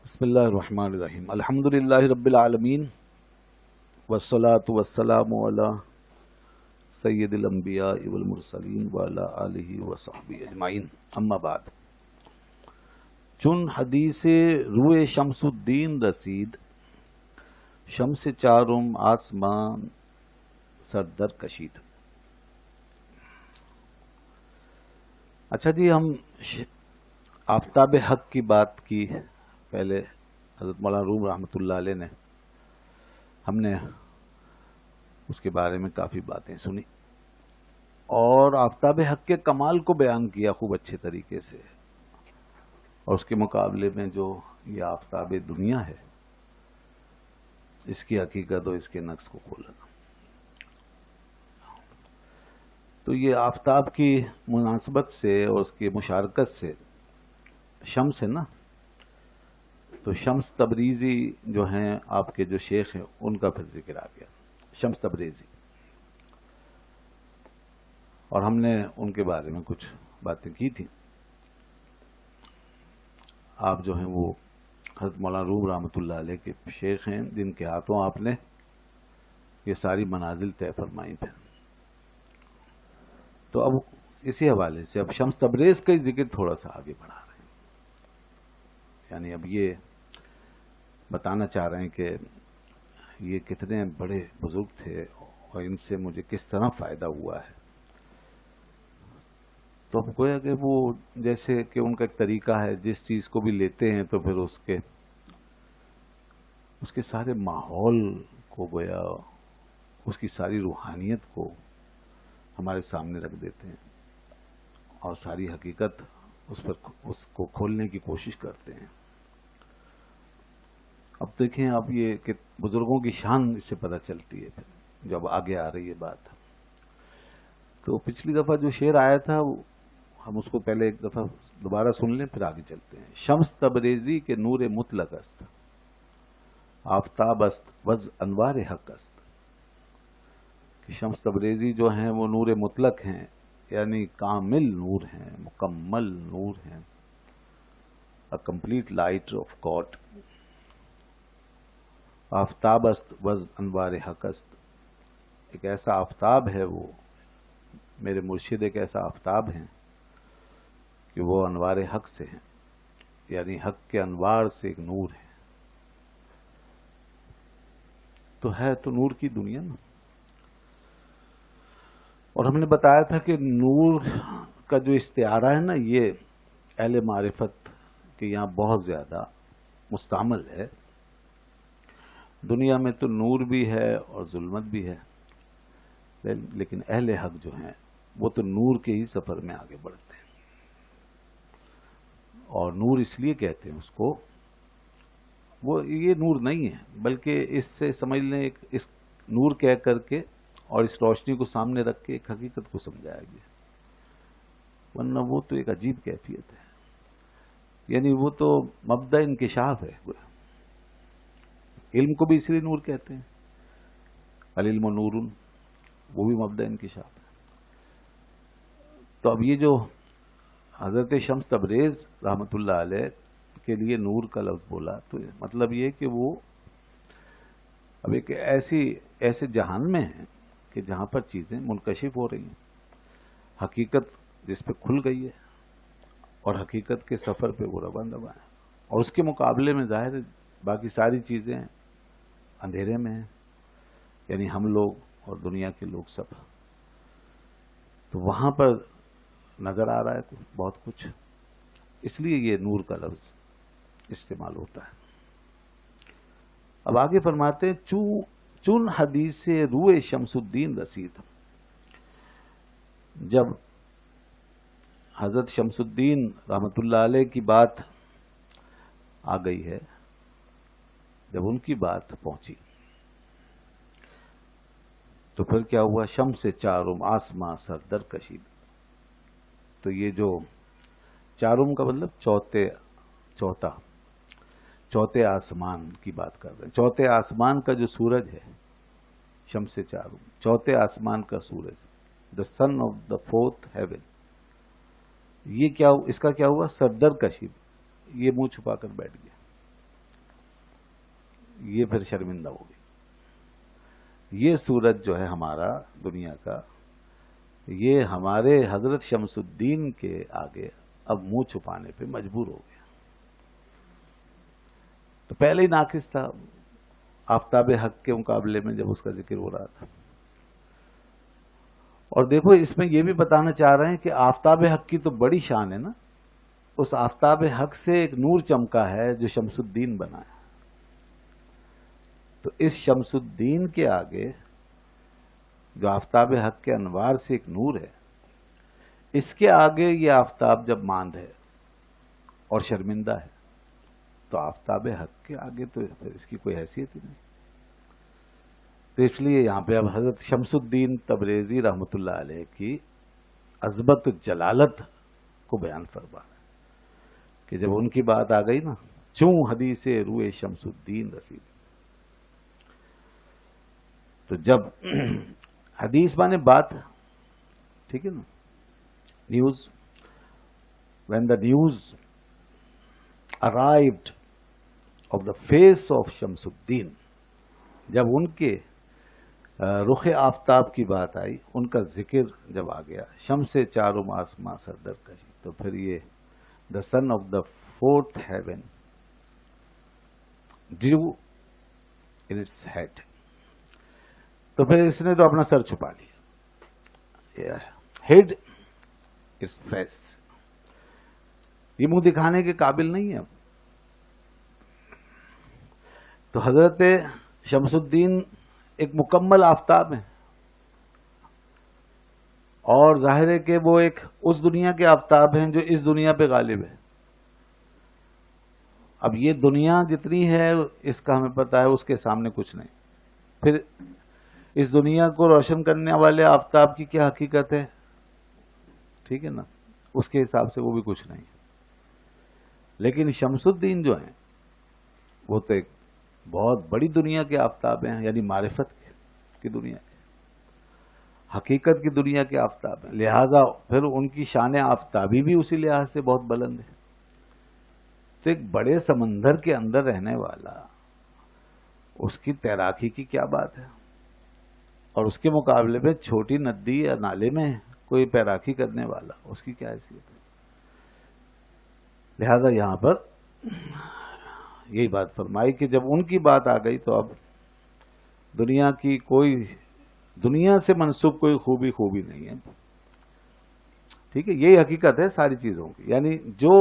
بسم اللہ الرحمن الرحیم الحمدللہ رب العالمین والصلاة والسلام علی سید الانبیاء والمرسلین وعلی آلہ وصحبہ اجمعین اما بعد چون حدیث روئے شمس الدین رسید شمس چارم آسمان سردر کشید۔ اچھا جی، ہم آفتاب حق کی بات کی پہلے حضرت مولانا روم رحمۃ اللہ علیہ نے، ہم نے اس کے بارے میں کافی باتیں سنی اور آفتاب حق کے کمال کو بیان کیا خوب اچھے طریقے سے، اور اس کے مقابلے میں جو یہ آفتاب دنیا ہے اس کی حقیقت اور اس کے نقص کو کھولا۔ تو یہ آفتاب کی مناسبت سے اور اس کی مشارکت سے شمس ہے نا، تو شمس تبریزی جو ہیں آپ کے جو شیخ ہیں ان کا پھر ذکر آ گیا، شمس تبریزی، اور ہم نے ان کے بارے میں کچھ باتیں کی تھیں۔ آپ جو ہیں وہ حضرت مولانا روم رحمۃ اللہ علیہ کے شیخ ہیں، جن کے ہاتھوں آپ نے یہ ساری منازل طے فرمائی تھیں۔ تو اب اسی حوالے سے اب شمس تبریز کا ہی ذکر تھوڑا سا آگے بڑھا رہے ہیں، یعنی اب یہ بتانا چاہ رہے ہیں کہ یہ کتنے بڑے بزرگ تھے اور ان سے مجھے کس طرح فائدہ ہوا ہے۔ تو اب گویا کہ وہ جیسے کہ ان کا ایک طریقہ ہے، جس چیز کو بھی لیتے ہیں تو پھر اس کے سارے ماحول کو گویا اس کی ساری روحانیت کو ہمارے سامنے رکھ دیتے ہیں اور ساری حقیقت اس کو کھولنے کی کوشش کرتے ہیں۔ اب دیکھیں، اب یہ کہ بزرگوں کی شان اس سے پتہ چلتی ہے پھر جب آگے آ رہی ہے بات۔ تو پچھلی دفعہ جو شعر آیا تھا ہم اس کو پہلے ایک دفعہ دوبارہ سن لیں، پھر آگے چلتے ہیں۔ شمس تبریزی کے نور مطلق است، آفتاب است وز انوار حق است۔ کہ شمس تبریزی جو ہیں وہ نور مطلق ہیں، یعنی کامل نور ہیں، مکمل نور ہیں، a complete light of God۔ آفتاب است وز انوار حق است، ایک ایسا آفتاب ہے وہ، میرے مرشد ایک ایسا آفتاب ہیں کہ وہ انوار حق سے ہیں، یعنی حق کے انوار سے ایک نور ہے۔ تو ہے تو نور کی دنیا نا، اور ہم نے بتایا تھا کہ نور کا جو استعارہ ہے نا، یہ اہل معرفت کے یہاں بہت زیادہ مستعمل ہے۔ دنیا میں تو نور بھی ہے اور ظلمت بھی ہے، لیکن اہل حق جو ہیں وہ تو نور کے ہی سفر میں آگے بڑھتے ہیں، اور نور اس لیے کہتے ہیں اس کو، وہ یہ نور نہیں ہے بلکہ اس سے سمجھ لیں اس نور کہہ کر کے اور اس روشنی کو سامنے رکھ کے ایک حقیقت کو سمجھایا گیا، ورنہ وہ تو ایک عجیب کیفیت ہے، یعنی وہ تو مبدأ انکشاف ہے۔ علم کو بھی اس لیے نور کہتے ہیں، العلم نور، وہ بھی مبدأ انکشاف ہے۔ تو اب یہ جو حضرت شمس تبریز رحمۃ اللہ علیہ کے لیے نور کا لفظ بولا، تو مطلب یہ کہ وہ اب ایک ایسے جہان میں ہیں کہ جہاں پر چیزیں منکشف ہو رہی ہیں، حقیقت جس پہ کھل گئی ہے اور حقیقت کے سفر پہ وہ رواں ہے، اور اس کے مقابلے میں ظاہر ہے باقی ساری چیزیں اندھیرے میں ہیں، یعنی ہم لوگ اور دنیا کے لوگ سب۔ تو وہاں پر نظر آ رہا ہے بہت کچھ، اس لیے یہ نور کا لفظ استعمال ہوتا ہے۔ اب آگے فرماتے ہیں، چون حدیث روئے شمس الدین رسید، جب حضرت شمس الدین رحمۃ اللہ علیہ کی بات آ گئی ہے، جب ان کی بات پہنچی تو پھر کیا ہوا؟ شمس چارم آسماں سردر کشید۔ تو یہ جو چارم کا مطلب چوتھے آسمان کی بات کر رہے ہیں، چوتھے آسمان کا جو سورج ہے، شمس چارم چوتھے آسمان کا سورج، دا سن آف دا فورتھ ہیون، یہ کیا اس کا کیا ہوا؟ سردر کشید، یہ منہ چھپا کر بیٹھ گیا، یہ پھر شرمندہ ہو گئی. یہ سورج جو ہے ہمارا دنیا کا، یہ ہمارے حضرت شمس الدین کے آگے اب منہ چھپانے پہ مجبور ہو گیا. تو پہلے ہی ناقص تھا آفتاب حق کے مقابلے میں جب اس کا ذکر ہو رہا تھا. اور دیکھو اس میں یہ بھی بتانا چاہ رہے ہیں کہ آفتاب حق کی تو بڑی شان ہے نا. اس آفتاب حق سے ایک نور چمکا ہے جو شمس الدین بنا ہے. تو اس شمس الدین کے آگے جو آفتاب حق کے انوار سے ایک نور ہے، اس کے آگے یہ آفتاب جب ماند ہے اور شرمندہ ہے تو آفتاب حق کے آگے تو پھر اس کی کوئی حیثیت ہی نہیں. تو اس لیے یہاں پہ اب حضرت شمس الدین تبریزی رحمۃ اللہ علیہ کی عظمت جلالت کو بیان فرما ہے کہ جب ان کی بات آ گئی نا، چوں حدیث روئے شمس الدین رسید. تو جب حدیث مانے بات، ٹھیک ہے نا، news. when the news arrived of the face of شمس الدین، جب ان کے رخ آفتاب کی بات آئی، ان کا ذکر جب آ گیا، شمس چاروں آسماں سردر کشی، تو پھر یہ the son of the fourth heaven drew in its head. تو پھر اس نے تو اپنا سر چھپا لیا، hid its face. یہ منہ دکھانے کے قابل نہیں ہے اب. تو حضرت شمس الدین ایک مکمل آفتاب ہیں، اور ظاہر ہے کہ وہ ایک اس دنیا کے آفتاب ہیں جو اس دنیا پہ غالب ہے. اب یہ دنیا جتنی ہے اس کا ہمیں پتہ ہے، اس کے سامنے کچھ نہیں. پھر اس دنیا کو روشن کرنے والے آفتاب کی کیا حقیقت ہے، ٹھیک ہے نا، اس کے حساب سے وہ بھی کچھ نہیں. لیکن شمس الدین جو ہیں وہ تو ایک بہت بڑی دنیا کے آفتاب ہیں، یعنی معرفت کی دنیا کے، حقیقت کی دنیا کے آفتاب ہیں. لہذا پھر ان کی شان آفتابی بھی اسی لحاظ سے بہت بلند ہے. تو ایک بڑے سمندر کے اندر رہنے والا، اس کی تیراکی کی کیا بات ہے، اور اس کے مقابلے میں چھوٹی ندی یا نالے میں کوئی تیراکی کرنے والا، اس کی کیا حیثیت ہے. لہذا یہاں پر یہی بات فرمائی کہ جب ان کی بات آ گئی تو اب دنیا کی کوئی، دنیا سے منسوب کوئی خوبی نہیں ہے. ٹھیک ہے، یہی حقیقت ہے ساری چیزوں کی. یعنی جو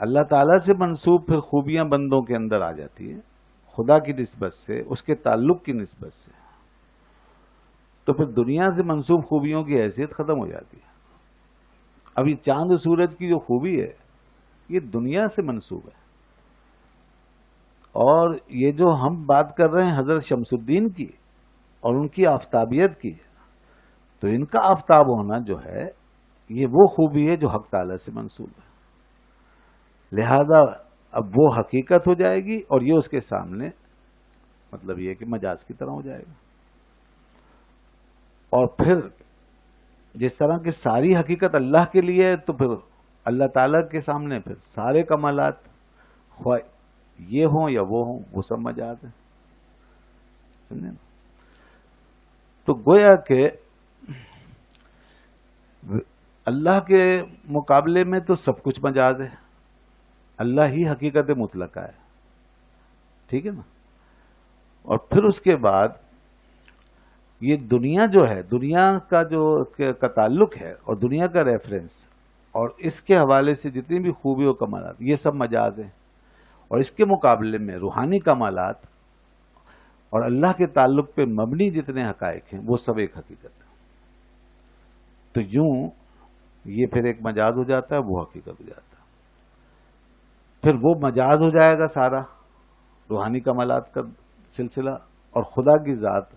اللہ تعالیٰ سے منسوب پھر خوبیاں بندوں کے اندر آ جاتی ہیں خدا کی نسبت سے، اس کے تعلق کی نسبت سے، تو پھر دنیا سے منسوب خوبیوں کی حیثیت ختم ہو جاتی ہے. اب یہ چاند و سورج کی جو خوبی ہے یہ دنیا سے منسوب ہے، اور یہ جو ہم بات کر رہے ہیں حضرت شمس الدین کی اور ان کی آفتابیت کی، تو ان کا آفتاب ہونا جو ہے یہ وہ خوبی ہے جو حق تعالیٰ سے منسوب ہے. لہذا اب وہ حقیقت ہو جائے گی اور یہ اس کے سامنے مطلب یہ کہ مجاز کی طرح ہو جائے گا. اور پھر جس طرح کی ساری حقیقت اللہ کے لیے ہے، تو پھر اللہ تعالیٰ کے سامنے پھر سارے کمالات خواہ یہ ہوں یا وہ ہوں، وہ سب مجاز ہیں. سمجھے نا؟ تو گویا کہ اللہ کے مقابلے میں تو سب کچھ مجاز ہے، اللہ ہی حقیقت مطلقہ ہے. ٹھیک ہے نا. اور پھر اس کے بعد یہ دنیا جو ہے، دنیا کا جو کا تعلق ہے اور دنیا کا ریفرنس اور اس کے حوالے سے جتنی بھی خوبی و کمالات، یہ سب مجاز ہیں. اور اس کے مقابلے میں روحانی کمالات اور اللہ کے تعلق پہ مبنی جتنے حقائق ہیں وہ سب ایک حقیقت ہے. تو یوں یہ پھر ایک مجاز ہو جاتا ہے، وہ حقیقت ہو جاتا ہے. پھر وہ مجاز ہو جائے گا سارا روحانی کمالات کا سلسلہ، اور خدا کی ذات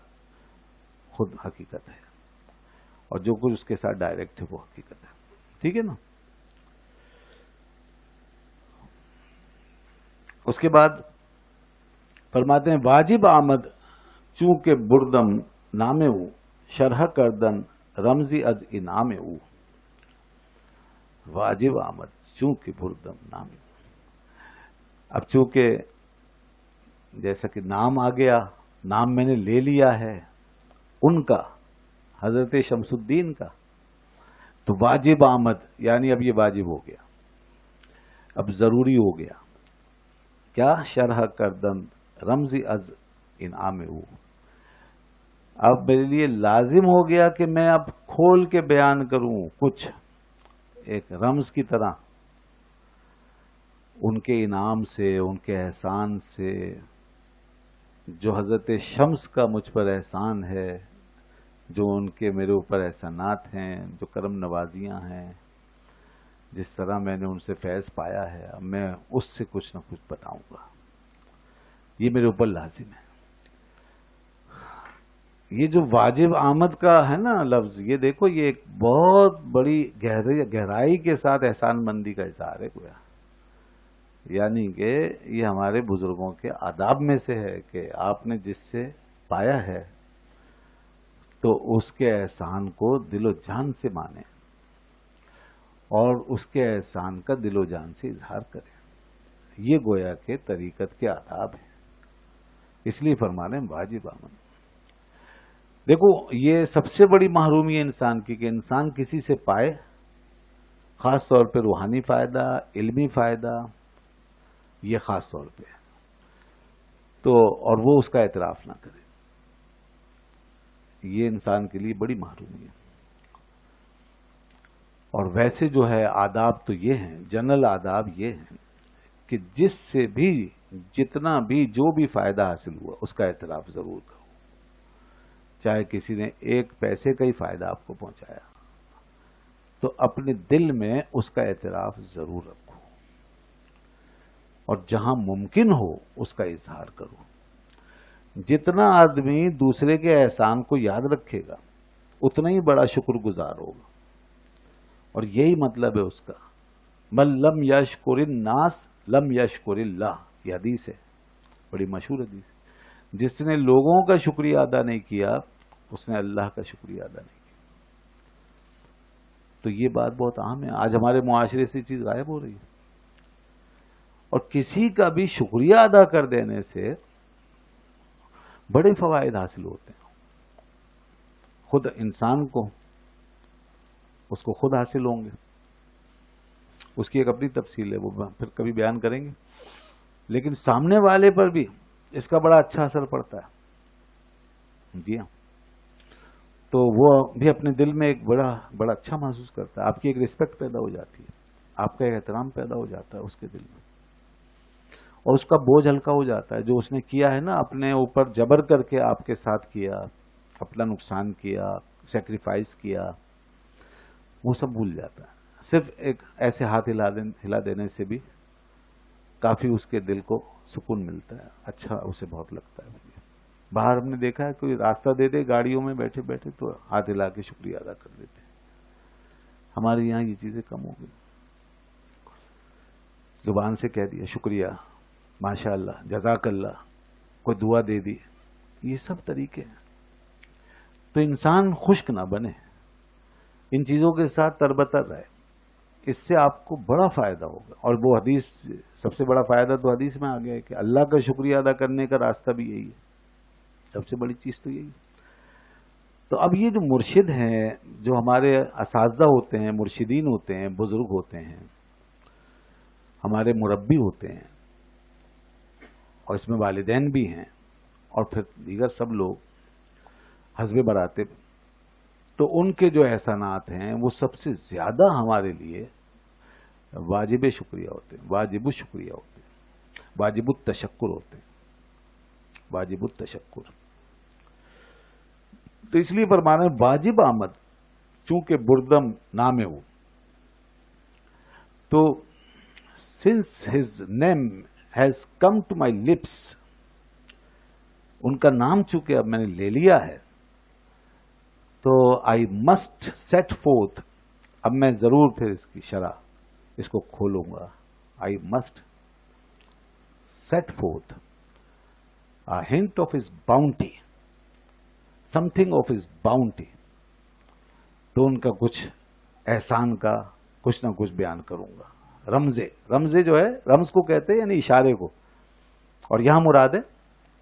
خود حقیقت ہے، اور جو کچھ اس کے ساتھ ڈائریکٹ ہے وہ حقیقت ہے. ٹھیک ہے نا. اس کے بعد فرماتے ہیں واجب آمد چونکہ بردم نام او، شرح کردن رمزی از انعام او. واجب آمد چونکہ بردم نام او. اب چونکہ جیسا کہ نام آ گیا، نام میں نے لے لیا ہے ان کا، حضرت شمس الدین کا، تو واجب آمد یعنی اب یہ واجب ہو گیا، اب ضروری ہو گیا. کیا؟ شرح کردن رمزی از انعام ہو. اب میرے لیے لازم ہو گیا کہ میں اب کھول کے بیان کروں کچھ ایک رمز کی طرح ان کے انعام سے، ان کے احسان سے، جو حضرت شمس کا مجھ پر احسان ہے، جو ان کے میرے اوپر احسانات ہیں، جو کرم نوازیاں ہیں، جس طرح میں نے ان سے فیض پایا ہے، اب میں اس سے کچھ نہ کچھ بتاؤں گا. یہ میرے اوپر لازم ہے. یہ جو واجب آمد کا ہے نا لفظ، یہ دیکھو یہ ایک بہت بڑی گہرائی کے ساتھ احسان مندی کا اظہار ہے گویا. یعنی کہ یہ ہمارے بزرگوں کے آداب میں سے ہے کہ آپ نے جس سے پایا ہے تو اس کے احسان کو دل و جان سے مانیں اور اس کے احسان کا دل و جان سے اظہار کریں. یہ گویا کے طریقت کے آداب ہیں. اس لیے فرمانے واجب آمد. دیکھو یہ سب سے بڑی محرومی ہے انسان کی، کہ انسان کسی سے پائے، خاص طور پہ روحانی فائدہ، علمی فائدہ، یہ خاص طور پہ تو، اور وہ اس کا اعتراف نہ کرے. یہ انسان کے لیے بڑی محرومی ہے. اور ویسے جو ہے آداب تو یہ ہیں، جنرل آداب یہ ہیں کہ جس سے بھی جتنا بھی جو بھی فائدہ حاصل ہوا اس کا اعتراف ضرور کرو. چاہے کسی نے ایک پیسے کا ہی فائدہ آپ کو پہنچایا تو اپنے دل میں اس کا اعتراف ضرور رکھو، اور جہاں ممکن ہو اس کا اظہار کرو. جتنا آدمی دوسرے کے احسان کو یاد رکھے گا اتنا ہی بڑا شکر گزار ہوگا. اور یہی مطلب ہے اس کا، من لم یشکر الناس لم یشکر اللہ. یہ حدیث ہے، بڑی مشہور حدیث ہے. جس نے لوگوں کا شکریہ ادا نہیں کیا اس نے اللہ کا شکریہ ادا نہیں کیا. تو یہ بات بہت اہم ہے. آج ہمارے معاشرے سے یہ چیز غائب ہو رہی ہے. اور کسی کا بھی شکریہ ادا کر دینے سے بڑے فوائد حاصل ہوتے ہیں. خود انسان کو اس کو خود حاصل ہوں گے. اس کی ایک اپنی تفصیل ہے، وہ پھر کبھی بیان کریں گے. لیکن سامنے والے پر بھی اس کا بڑا اچھا اثر پڑتا ہے. جی ہاں. تو وہ بھی اپنے دل میں ایک بڑا اچھا محسوس کرتا ہے. آپ کی ایک رسپیکٹ پیدا ہو جاتی ہے، آپ کا ایک احترام پیدا ہو جاتا ہے اس کے دل میں، اور اس کا بوجھ ہلکا ہو جاتا ہے. جو اس نے کیا ہے نا، اپنے اوپر جبر کر کے آپ کے ساتھ کیا، اپنا نقصان کیا، سیکریفائس کیا، وہ سب بھول جاتا ہے. صرف ایک ایسے ہاتھ ہلا دینے سے بھی کافی اس کے دل کو سکون ملتا ہے، اچھا اسے بہت لگتا ہے. باہر ہم نے دیکھا ہے کوئی راستہ دے دے گاڑیوں میں بیٹھے بیٹھے تو ہاتھ ہلا کے شکریہ ادا کر دیتے. ہمارے یہاں یہ چیزیں کم ہو گئی. زبان سے کہہ دیا شکریہ، ماشاء اللہ، جزاک اللہ، کوئی دعا دے دی، یہ سب طریقے ہیں. تو انسان خشک نہ بنے، ان چیزوں کے ساتھ تربتر رہے. اس سے آپ کو بڑا فائدہ ہوگا. اور وہ حدیث، سب سے بڑا فائدہ تو حدیث میں آ گیا ہے کہ اللہ کا شکریہ ادا کرنے کا راستہ بھی یہی ہے. سب سے بڑی چیز تو یہی ہے. تو اب یہ جو مرشد ہیں، جو ہمارے اساتذہ ہوتے ہیں، مرشدین ہوتے ہیں، بزرگ ہوتے ہیں، ہمارے مربی ہوتے ہیں، اور اس میں والدین بھی ہیں، اور پھر دیگر سب لوگ حزب مراتب، تو ان کے جو احسانات ہیں وہ سب سے زیادہ ہمارے لیے واجب شکریہ ہوتے ہیں، واجب الشکریہ ہوتے ہیں، واجب التشکر ہوتے ہیں، واجب التشکر. تو اس لیے فرمانا ہے واجب آمد چونکہ بردم نام ہو، تو since his name has come to my lips، ان کا نام چونکہ اب میں نے لے لیا ہے تو I must set forth، اب میں ضرور پھر اس کی شرح اس کو کھولوں گا. I must set forth a hint of his bounty، something of his bounty، تو ان کا کچھ احسان کا کچھ نہ کچھ بیان کروں گا. رمزے جو ہے، رمز کو کہتے ہیں یعنی اشارے کو، اور یہاں مراد ہے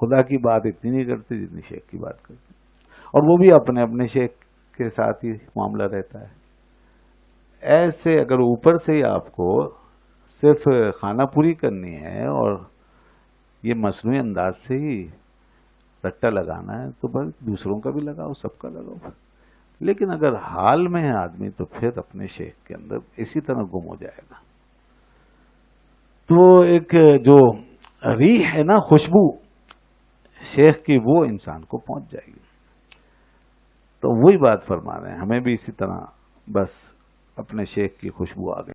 خدا کی بات اتنی نہیں کرتے جتنی شیخ کی بات کرتے، اور وہ بھی اپنے اپنے شیخ کے ساتھ ہی معاملہ رہتا ہے۔ ایسے اگر اوپر سے ہی آپ کو صرف خانہ پوری کرنی ہے اور یہ مصنوعی انداز سے ہی رٹا لگانا ہے تو بس دوسروں کا بھی لگاؤ، سب کا لگاؤ، لیکن اگر حال میں ہے آدمی تو پھر اپنے شیخ کے اندر اسی طرح گم ہو جائے گا۔ تو ایک جو ریح ہے نا، خوشبو شیخ کی، وہ انسان کو پہنچ جائے گی۔ تو وہی بات فرما رہے ہیں، ہمیں بھی اسی طرح بس اپنے شیخ کی خوشبو آ گئی۔